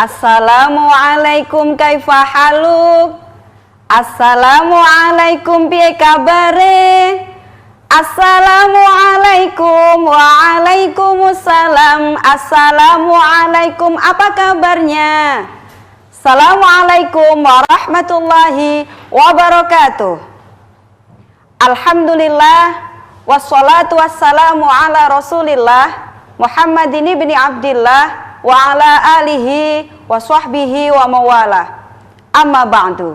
Assalamualaikum kaifa haluk. Assalamualaikum piye kabare. Assalamualaikum. Waalaikumsalam. Assalamualaikum, apa kabarnya? Assalamualaikum warahmatullahi wabarakatuh. Alhamdulillah wassalatu wassalamu ala Rasulillah Muhammadin ibni Abdillah wa ala alihi wa sahbihi wa mawala. Amma ba'du.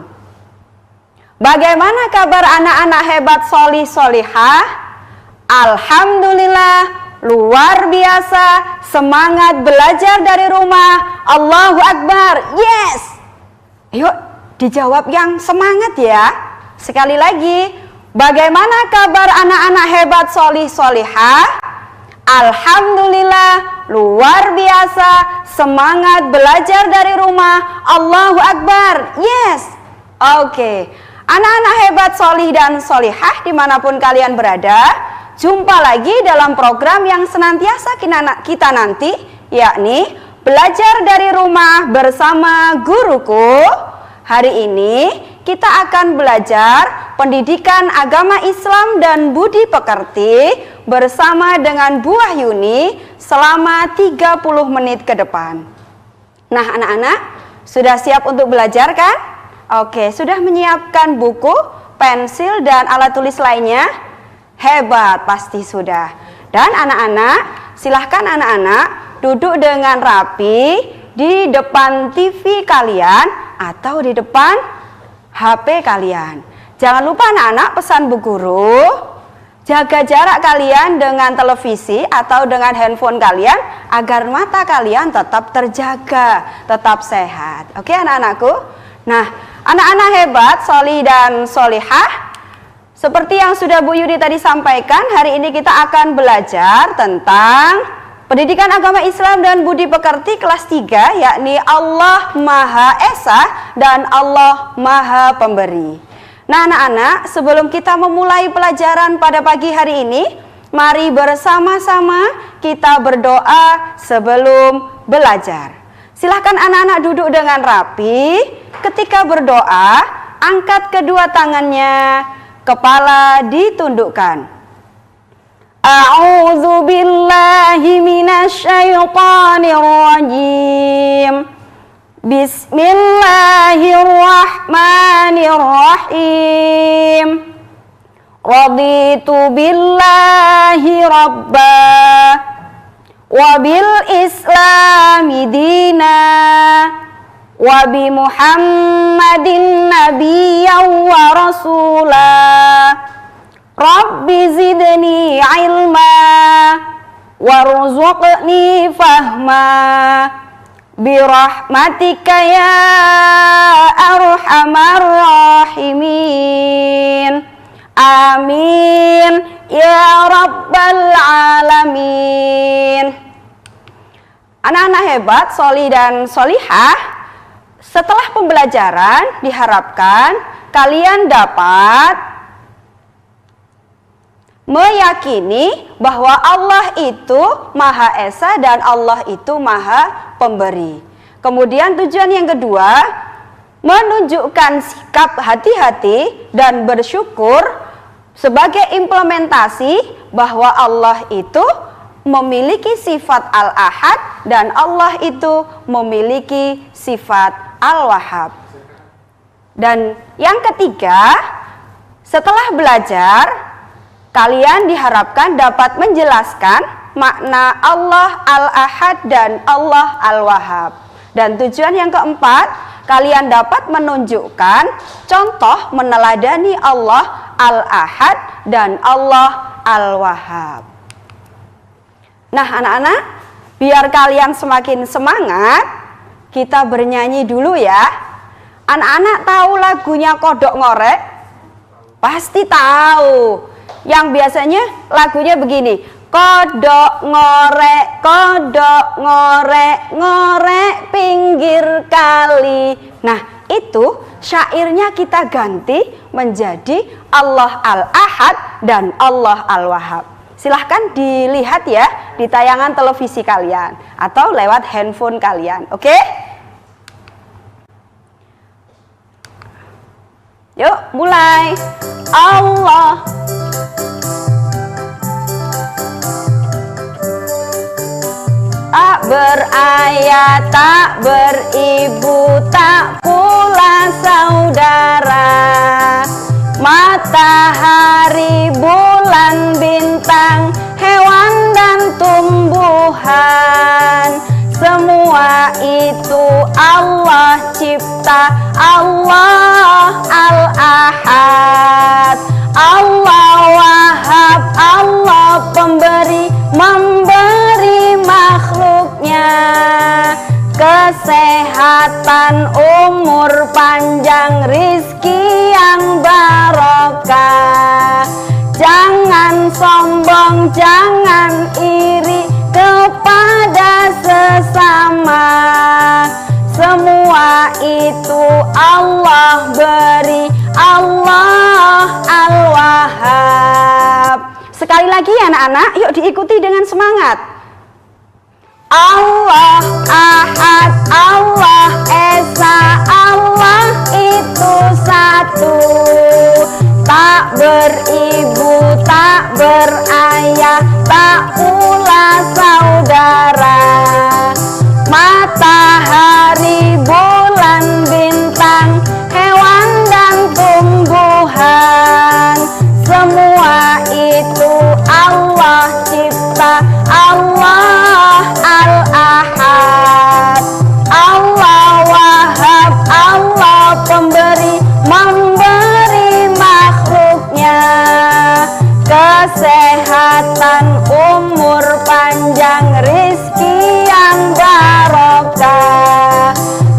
Bagaimana kabar anak-anak hebat solih solihah? Alhamdulillah, luar biasa, semangat belajar dari rumah. Allahu Akbar, yes. Yuk dijawab yang semangat ya. Sekali lagi, bagaimana kabar anak-anak hebat solih solihah? Alhamdulillah, luar biasa, semangat belajar dari rumah. Allahu Akbar, yes. Oke. Anak-anak hebat solih dan solihah dimanapun kalian berada, jumpa lagi dalam program yang senantiasa kita nanti, yakni belajar dari rumah bersama guruku. Hari ini kita akan belajar pendidikan agama Islam dan budi pekerti bersama dengan Bu Wahyuni selama 30 menit ke depan. Nah anak-anak, sudah siap untuk belajar kan? Oke, sudah menyiapkan buku, pensil, dan alat tulis lainnya? Hebat, pasti sudah. Dan anak-anak, silahkan anak-anak duduk dengan rapi di depan TV kalian atau di depan HP kalian. Jangan lupa anak-anak, pesan Bu Guru, jaga jarak kalian dengan televisi atau dengan handphone kalian agar mata kalian tetap terjaga, tetap sehat. Oke anak-anakku? Nah, anak-anak hebat, solih dan solihah, seperti yang sudah Bu Yudi tadi sampaikan, hari ini kita akan belajar tentang pendidikan agama Islam dan budi pekerti kelas 3, yakni Allah Maha Esa dan Allah Maha Pemberi. Nah anak-anak, sebelum kita memulai pelajaran pada pagi hari ini, mari bersama-sama kita berdoa sebelum belajar. Silahkan anak-anak duduk dengan rapi. Ketika berdoa, angkat kedua tangannya, kepala ditundukkan. A'udzu billahi minasyaitonir rajim. Bismillahirrahmanirrahim. Raditu billahi rabba wa bil islami dina wa bi Muhammadin nabiyyan wa rasula. Rabbi zidni ilma warzuqni fahma birahmatika ya arhamar rahimin. Amin ya rabbal alamin. Anak-anak hebat, solih dan solihah, setelah pembelajaran diharapkan kalian dapat meyakini bahwa Allah itu Maha Esa dan Allah itu Maha Pemberi. Kemudian tujuan yang kedua, menunjukkan sikap hati-hati dan bersyukur sebagai implementasi bahwa Allah itu memiliki sifat Al-Ahad dan Allah itu memiliki sifat Al-Wahhab. Dan yang ketiga, setelah belajar, kalian diharapkan dapat menjelaskan makna Allah Al-Ahad dan Allah Al-Wahhab. Dan tujuan yang keempat, kalian dapat menunjukkan contoh meneladani Allah Al-Ahad dan Allah Al-Wahhab. Nah anak-anak, biar kalian semakin semangat, kita bernyanyi dulu ya. Anak-anak tahu lagunya Kodok Ngorek? Pasti tahu. Yang biasanya lagunya begini, kodok ngorek, ngorek pinggir kali. Nah itu syairnya kita ganti menjadi Allah Al-Ahad dan Allah Al-Wahhab. Silahkan dilihat ya di tayangan televisi kalian atau lewat handphone kalian, oke? Yuk, mulai. Allah. Tak berayah, tak beribu, tak pula saudara. Matahari, bulan, bintang, hewan dan tumbuhan, semua itu Allah cipta. Allah Al-Ahad, Allah Wahhab, Allah pemberi, memberi makhluknya kesehatan, umur panjang, rizki yang barokah. Jangan sombong, jangan iri kepada sesama, semua itu Allah beri. Allah Al-Wahhab. Sekali lagi anak-anak, yuk diikuti dengan semangat. Allah Ahad, Allah Esa, Allah itu satu. Tak beribu, tak berayah, tak pula saudara. Matahari, bulan, bintang, hewan dan tumbuhan, semua itu Allah cipta. Allah Al-Ahad, Allah Wahhab, Allah pemberi, memberi makhluknya kesehatan, umur panjang, rizki yang barokah.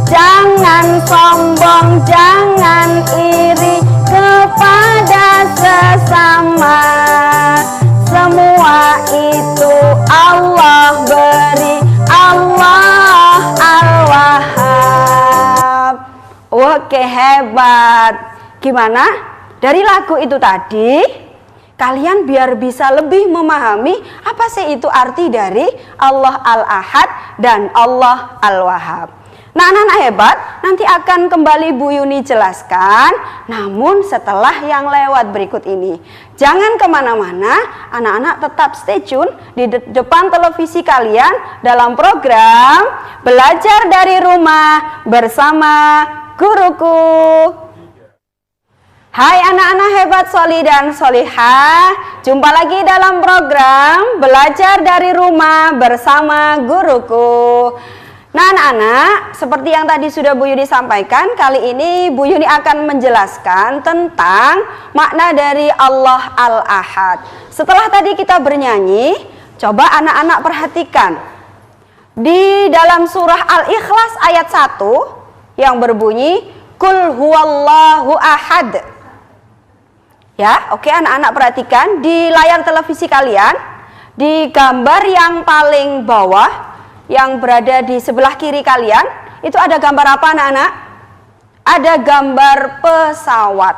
Jangan sombong, jangan iri kepada sesama, semua itu Allah beri. Allah Al-Wahhab. Oke, hebat. Gimana? Dari lagu itu tadi, kalian biar bisa lebih memahami apa sih itu arti dari Allah Al-Ahad dan Allah Al-Wahhab. Nah, anak-anak hebat, nanti akan kembali Bu Yuni jelaskan, namun setelah yang lewat berikut ini. Jangan kemana-mana, anak-anak tetap stay tune di depan televisi kalian dalam program Belajar dari Rumah bersama Guruku. Hai anak-anak hebat soli dan solihah, jumpa lagi dalam program Belajar dari Rumah bersama Guruku. Nah anak-anak, seperti yang tadi sudah Bu Yuni sampaikan, kali ini Bu Yuni akan menjelaskan tentang makna dari Allah Al-Ahad. Setelah tadi kita bernyanyi, coba anak-anak perhatikan. Di dalam surah Al-Ikhlas ayat 1 yang berbunyi, Qul huwallahu ahad. Ya, oke anak-anak perhatikan di layar televisi kalian, di gambar yang paling bawah, yang berada di sebelah kiri kalian, itu ada gambar apa anak-anak? Ada gambar pesawat.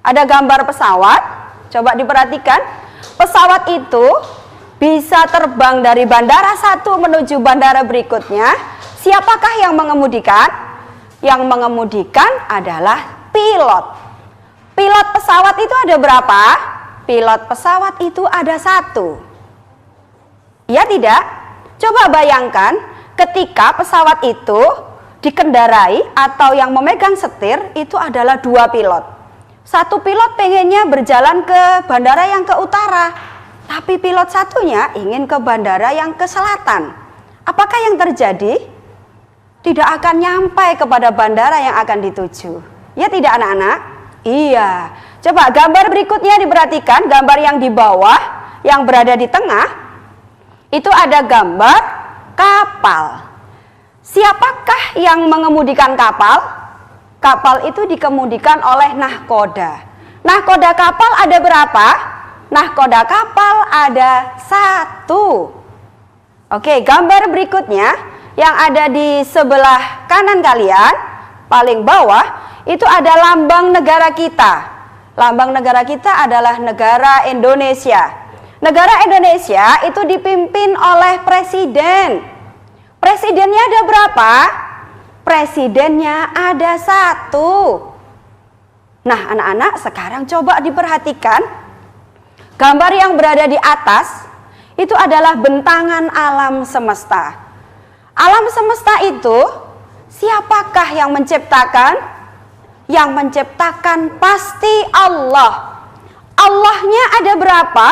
Ada gambar pesawat, coba diperhatikan. Pesawat itu bisa terbang dari bandara satu menuju bandara berikutnya. Siapakah yang mengemudikan? Yang mengemudikan adalah pilot. Pilot pesawat itu ada berapa? Pilot pesawat itu ada satu. Ya tidak? Coba bayangkan ketika pesawat itu dikendarai atau yang memegang setir itu adalah dua pilot. Satu pilot pengennya berjalan ke bandara yang ke utara, tapi pilot satunya ingin ke bandara yang ke selatan. Apakah yang terjadi? Tidak akan nyampai kepada bandara yang akan dituju. Ya tidak anak-anak? Iya. Coba gambar berikutnya diperhatikan, gambar yang di bawah, yang berada di tengah. Itu ada gambar kapal. Siapakah yang mengemudikan kapal? Kapal itu dikemudikan oleh nahkoda. Nahkoda kapal ada berapa? Nahkoda kapal ada satu. Oke, gambar berikutnya yang ada di sebelah kanan kalian, paling bawah, itu ada lambang negara kita. Lambang negara kita adalah negara Indonesia. Negara Indonesia itu dipimpin oleh presiden. Presidennya ada berapa? Presidennya ada satu. Nah, anak-anak sekarang coba diperhatikan. Gambar yang berada di atas itu adalah bentangan alam semesta. Alam semesta itu siapakah yang menciptakan? Yang menciptakan pasti Allah. Allahnya ada berapa?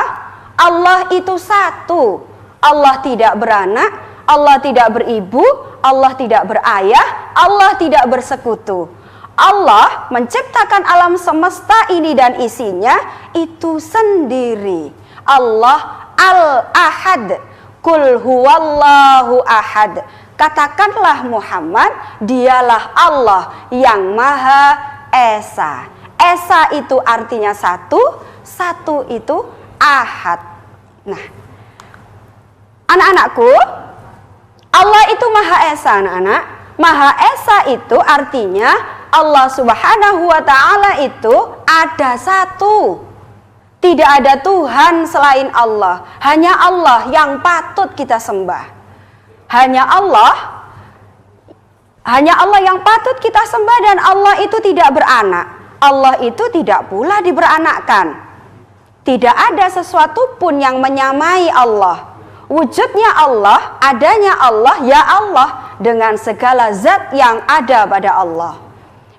Allah itu satu. Allah tidak beranak, Allah tidak beribu, Allah tidak berayah, Allah tidak bersekutu. Allah menciptakan alam semesta ini dan isinya itu sendiri. Allah Al-Ahad. Qul huwallahu ahad. Katakanlah Muhammad, dialah Allah yang Maha Esa. Esa itu artinya satu, satu itu ahad. Nah, anak-anakku, Allah itu Maha Esa, anak-anak. Maha Esa itu artinya Allah Subhanahu wa Ta'ala itu ada satu. Tidak ada Tuhan selain Allah. Hanya Allah yang patut kita sembah. Hanya Allah yang patut kita sembah, dan Allah itu tidak beranak. Allah itu tidak pula diberanakkan. Tidak ada sesuatu pun yang menyamai Allah. Wujudnya Allah, adanya Allah, ya Allah, dengan segala zat yang ada pada Allah.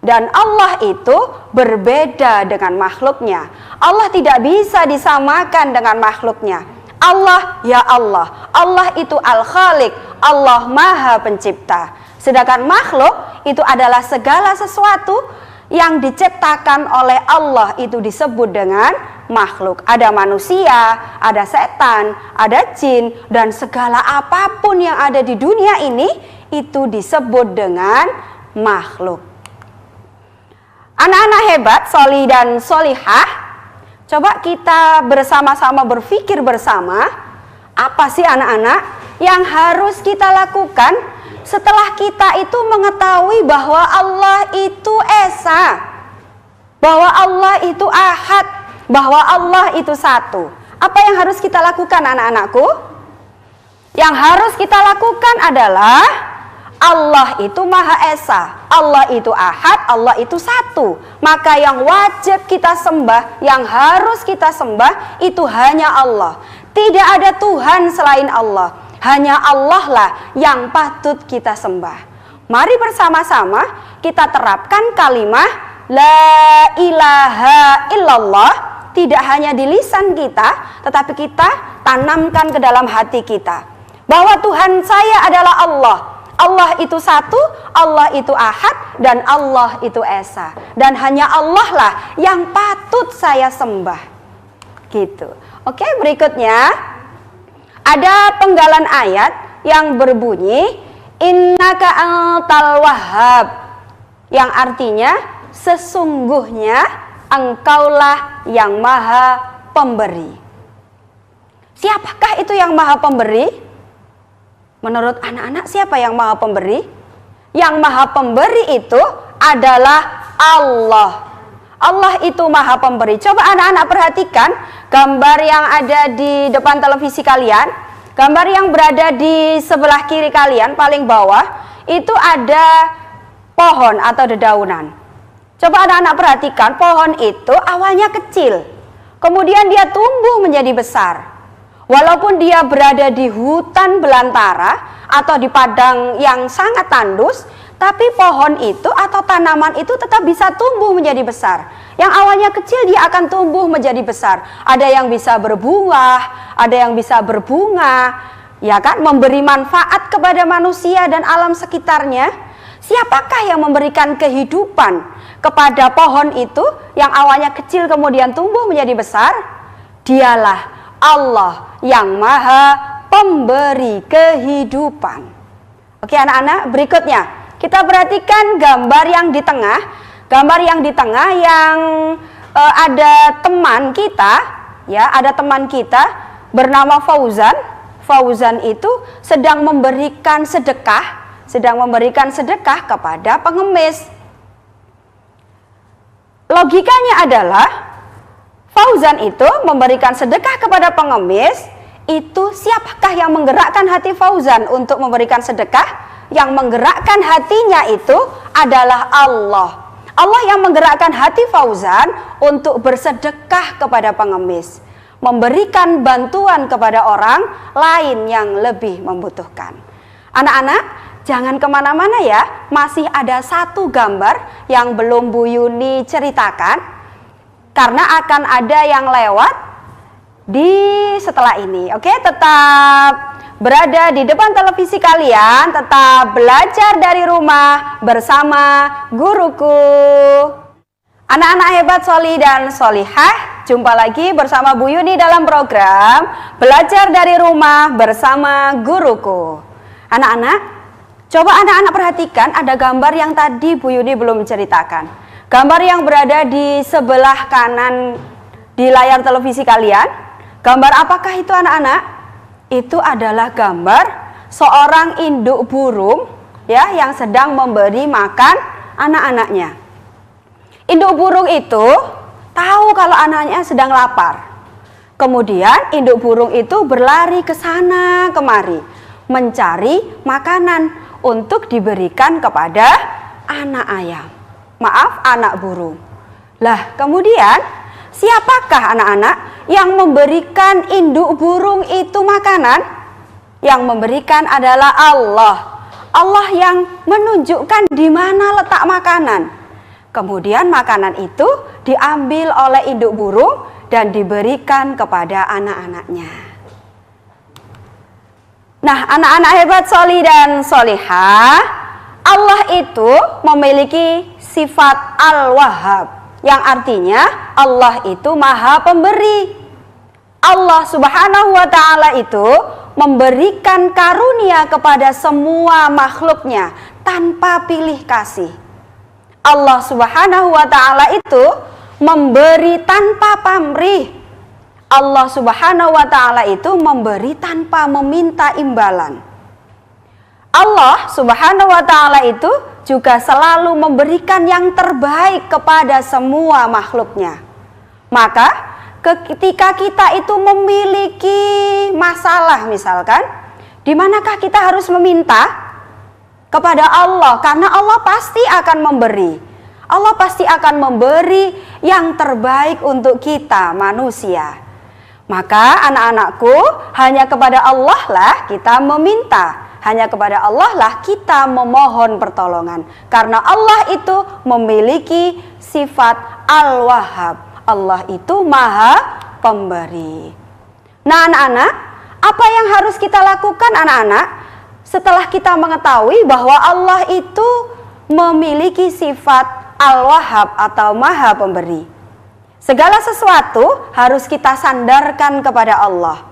Dan Allah itu berbeda dengan makhluknya. Allah tidak bisa disamakan dengan makhluknya. Allah, ya Allah. Allah itu Al-Khaliq. Allah Maha Pencipta. Sedangkan makhluk itu adalah segala sesuatu yang diciptakan oleh Allah, itu disebut dengan makhluk. Ada manusia, ada setan, ada jin, dan segala apapun yang ada di dunia ini itu disebut dengan makhluk. Anak-anak hebat, solih dan solihah, coba kita bersama-sama berpikir bersama, apa sih anak-anak yang harus kita lakukan setelah kita itu mengetahui bahwa Allah itu Esa, bahwa Allah itu Ahad, bahwa Allah itu satu. Apa yang harus kita lakukan, anak-anakku? Yang harus kita lakukan adalah Allah itu Maha Esa, Allah itu Ahad, Allah itu satu. Maka yang wajib kita sembah, yang harus kita sembah itu hanya Allah. Tidak ada Tuhan selain Allah. Hanya Allah lah yang patut kita sembah. Mari bersama-sama kita terapkan kalimat La ilaha illallah, tidak hanya di lisan kita, tetapi kita tanamkan ke dalam hati kita, bahwa Tuhan saya adalah Allah. Allah itu satu, Allah itu Ahad, dan Allah itu Esa. Dan hanya Allah lah yang patut saya sembah. Gitu. Oke, berikutnya ada penggalan ayat yang berbunyi Innaka antal wahhab, yang artinya sesungguhnya engkaulah yang maha pemberi. Siapakah itu yang maha pemberi? Menurut anak-anak, siapa yang maha pemberi? Yang maha pemberi itu adalah Allah. Allah itu maha pemberi. Coba anak-anak perhatikan gambar yang ada di depan televisi kalian. Gambar yang berada di sebelah kiri kalian, paling bawah, itu ada pohon atau dedaunan. Coba anak-anak perhatikan, pohon itu awalnya kecil, kemudian dia tumbuh menjadi besar. Walaupun dia berada di hutan belantara atau di padang yang sangat tandus, tapi pohon itu atau tanaman itu tetap bisa tumbuh menjadi besar. Yang awalnya kecil dia akan tumbuh menjadi besar. Ada yang bisa berbuah, ada yang bisa berbunga, ya kan, memberi manfaat kepada manusia dan alam sekitarnya. Siapakah yang memberikan kehidupan kepada pohon itu yang awalnya kecil kemudian tumbuh menjadi besar? Dialah Allah yang maha pemberi kehidupan. Oke anak-anak, berikutnya kita perhatikan gambar yang di tengah. Gambar yang di tengah yang ada teman kita, ya, ada teman kita bernama Fauzan. Fauzan itu sedang memberikan sedekah kepada pengemis. Logikanya adalah Fauzan itu memberikan sedekah kepada pengemis, itu siapakah yang menggerakkan hati Fauzan untuk memberikan sedekah? Yang menggerakkan hatinya itu adalah Allah. Allah yang menggerakkan hati Fauzan untuk bersedekah kepada pengemis, memberikan bantuan kepada orang lain yang lebih membutuhkan. Anak-anak, jangan kemana-mana ya, masih ada satu gambar yang belum Bu Yuni ceritakan, karena akan ada yang lewat di setelah ini. Oke, tetap berada di depan televisi kalian, tetap belajar dari rumah bersama guruku. Anak-anak hebat Soli dan Solihah, jumpa lagi bersama Bu Yuni dalam program Belajar dari Rumah bersama Guruku. Anak-anak, coba anak-anak perhatikan ada gambar yang tadi Bu Yuni belum ceritakan. Gambar yang berada di sebelah kanan di layar televisi kalian. Gambar apakah itu anak-anak? Itu adalah gambar seorang induk burung ya yang sedang memberi makan anak-anaknya. Induk burung itu tahu kalau anaknya sedang lapar. Kemudian induk burung itu berlari ke sana kemari mencari makanan untuk diberikan kepada anak ayam. Maaf, anak burung. Lah, kemudian siapakah anak-anak yang memberikan induk burung itu makanan? Yang memberikan adalah Allah. Allah yang menunjukkan di mana letak makanan. Kemudian makanan itu diambil oleh induk burung dan diberikan kepada anak-anaknya. Nah, anak-anak hebat Soli dan Solihah, Allah itu memiliki sifat Al-Wahhab, yang artinya Allah itu maha pemberi. Allah subhanahu wa ta'ala itu memberikan karunia kepada semua makhluknya tanpa pilih kasih. Allah subhanahu wa ta'ala itu memberi tanpa pamrih. Allah subhanahu wa ta'ala itu memberi tanpa meminta imbalan. Allah subhanahu wa ta'ala itu juga selalu memberikan yang terbaik kepada semua makhluknya. Maka ketika kita itu memiliki masalah misalkan, di manakah kita harus meminta? Kepada Allah, karena Allah pasti akan memberi. Allah pasti akan memberi yang terbaik untuk kita manusia. Maka anak-anakku, hanya kepada Allah lah kita meminta. Hanya kepada Allah lah kita memohon pertolongan. Karena Allah itu memiliki sifat Al-Wahhab. Allah itu maha pemberi. Nah anak-anak, apa yang harus kita lakukan anak-anak? Setelah kita mengetahui bahwa Allah itu memiliki sifat Al-Wahhab atau maha pemberi. Segala sesuatu harus kita sandarkan kepada Allah.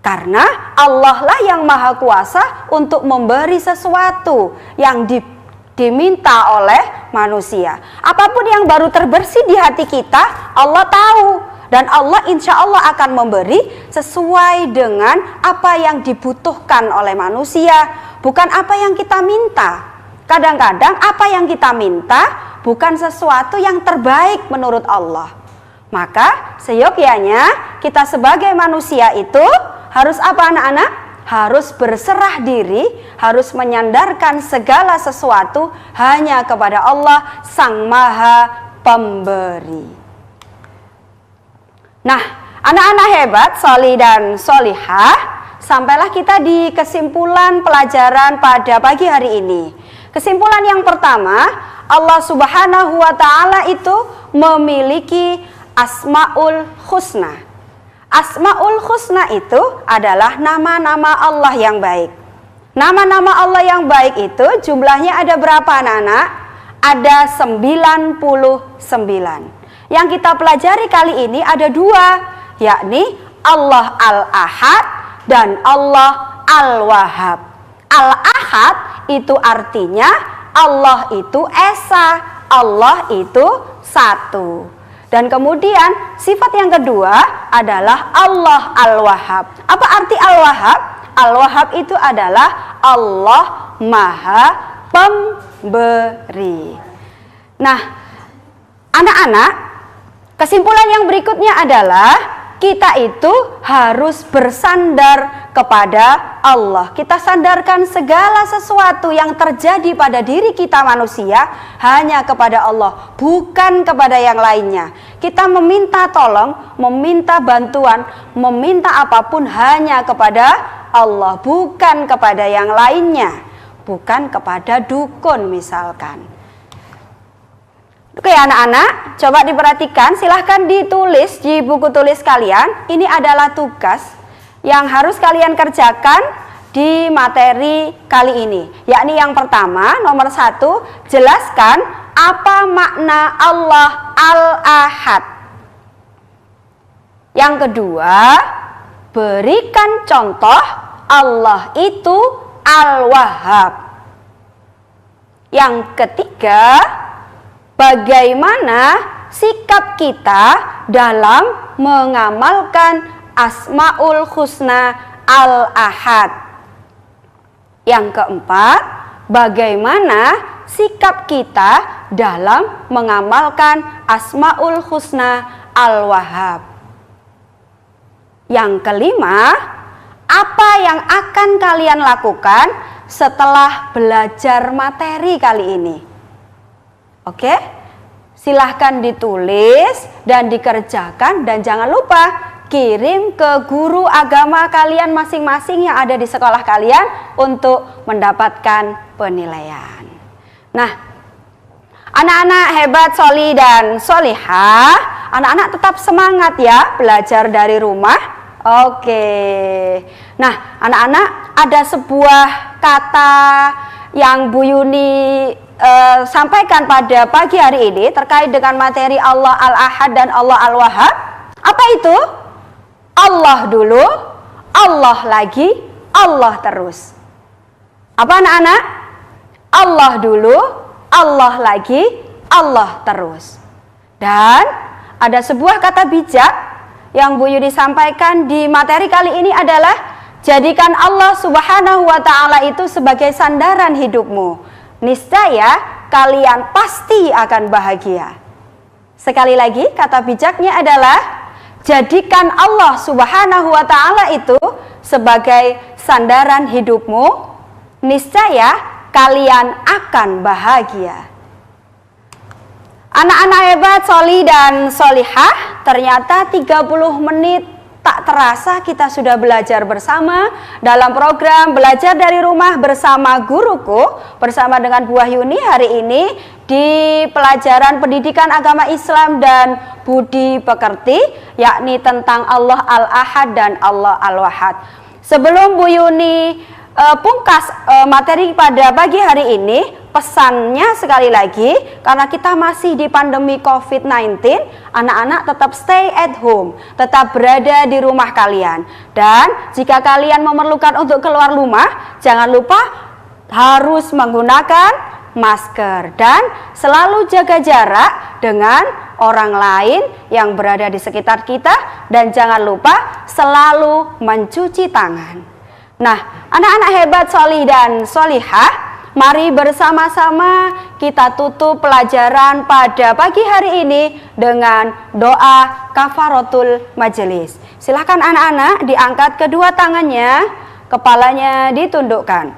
Karena Allah lah yang maha kuasa untuk memberi sesuatu yang diminta oleh manusia. Apapun yang baru terbersih di hati kita, Allah tahu. Dan Allah insya Allah akan memberi sesuai dengan apa yang dibutuhkan oleh manusia. Bukan apa yang kita minta. Kadang-kadang apa yang kita minta bukan sesuatu yang terbaik menurut Allah. Maka seyogyanya kita sebagai manusia itu harus apa anak-anak? Harus berserah diri, harus menyandarkan segala sesuatu hanya kepada Allah Sang Maha Pemberi. Nah, anak-anak hebat, Soli dan Solihah, sampailah kita di kesimpulan pelajaran pada pagi hari ini. Kesimpulan yang pertama, Allah Subhanahu wa ta'ala itu memiliki Asmaul Husna. Asmaul Husna itu adalah nama-nama Allah yang baik. Nama-nama Allah yang baik itu jumlahnya ada berapa anak-anak? Ada 99. Yang kita pelajari kali ini ada dua, yakni Allah Al-Ahad dan Allah Al-Wahhab. Al-Ahad itu artinya Allah itu Esa, Allah itu satu. Dan kemudian sifat yang kedua adalah Allah Al-Wahhab. Apa arti Al-Wahhab? Al-Wahhab itu adalah Allah Maha Pemberi. Nah, anak-anak, kesimpulan yang berikutnya adalah kita itu harus bersandar kepada Allah. Kita sandarkan segala sesuatu yang terjadi pada diri kita manusia hanya kepada Allah, bukan kepada yang lainnya. Kita meminta tolong, meminta bantuan, meminta apapun hanya kepada Allah, bukan kepada yang lainnya, bukan kepada dukun misalkan. Oke anak-anak, coba diperhatikan, silahkan ditulis di buku tulis kalian. Ini adalah tugas yang harus kalian kerjakan di materi kali ini. Yakni yang pertama, nomor 1, jelaskan apa makna Allah Al-Ahad. Yang kedua, berikan contoh Allah itu Al-Wahhab. Yang ketiga, bagaimana sikap kita dalam mengamalkan Asmaul Husna Al-Ahad. Yang keempat, bagaimana sikap kita dalam mengamalkan Asmaul Husna Al-Wahhab. Yang kelima, apa yang akan kalian lakukan setelah belajar materi kali ini? Oke, silahkan ditulis dan dikerjakan, dan jangan lupa kirim ke guru agama kalian masing-masing yang ada di sekolah kalian untuk mendapatkan penilaian. Nah, anak-anak hebat, soli dan solihah, anak-anak tetap semangat ya belajar dari rumah. Oke, nah anak-anak, ada sebuah kata yang Bu Yuni sampaikan pada pagi hari ini terkait dengan materi Allah Al-Ahad dan Allah Al-Wahhab. Apa itu? Allah dulu, Allah lagi, Allah terus. Apa anak-anak? Allah dulu, Allah lagi, Allah terus. Dan ada sebuah kata bijak yang Bu Yudi sampaikan di materi kali ini adalah, jadikan Allah Subhanahu wa Ta'ala itu sebagai sandaran hidupmu. Niscaya kalian pasti akan bahagia. Sekali lagi, kata bijaknya adalah, jadikan Allah Subhanahu wa Ta'ala itu sebagai sandaran hidupmu, niscaya kalian akan bahagia. Anak-anak hebat, soli dan solihah, ternyata 30 menit tak terasa kita sudah belajar bersama dalam program Belajar dari Rumah bersama Guruku, bersama dengan Bu Wahyuni hari ini di pelajaran Pendidikan Agama Islam dan Budi Pekerti, yakni tentang Allah Al-Ahad dan Allah Al-Wahhab. Sebelum Bu Yuni pungkas materi pada pagi hari ini, pesannya sekali lagi, karena kita masih di pandemi COVID-19, anak-anak tetap stay at home, tetap berada di rumah kalian. Dan jika kalian memerlukan untuk keluar rumah, jangan lupa harus menggunakan masker dan selalu jaga jarak dengan orang lain yang berada di sekitar kita, dan jangan lupa selalu mencuci tangan. Nah, anak-anak hebat, solih dan solihah, mari bersama-sama kita tutup pelajaran pada pagi hari ini dengan doa kafaratul majelis. Silahkan anak-anak diangkat kedua tangannya, kepalanya ditundukkan.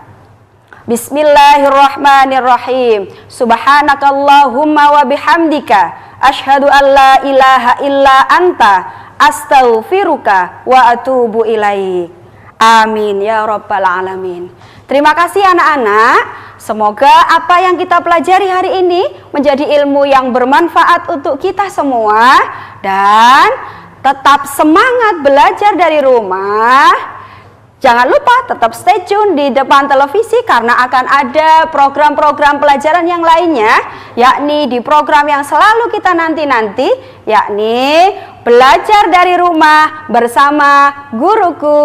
Bismillahirrahmanirrahim. Subhanakallahumma wa bihamdika asyhadu an la ilaha illa anta astaghfiruka wa atubu ilaik. Amin ya rabbal alamin. Terima kasih anak-anak. Semoga apa yang kita pelajari hari ini menjadi ilmu yang bermanfaat untuk kita semua, dan tetap semangat belajar dari rumah. Jangan lupa tetap stay tune di depan televisi karena akan ada program-program pelajaran yang lainnya, yakni di program yang selalu kita nanti-nanti, yakni Belajar dari Rumah bersama Guruku.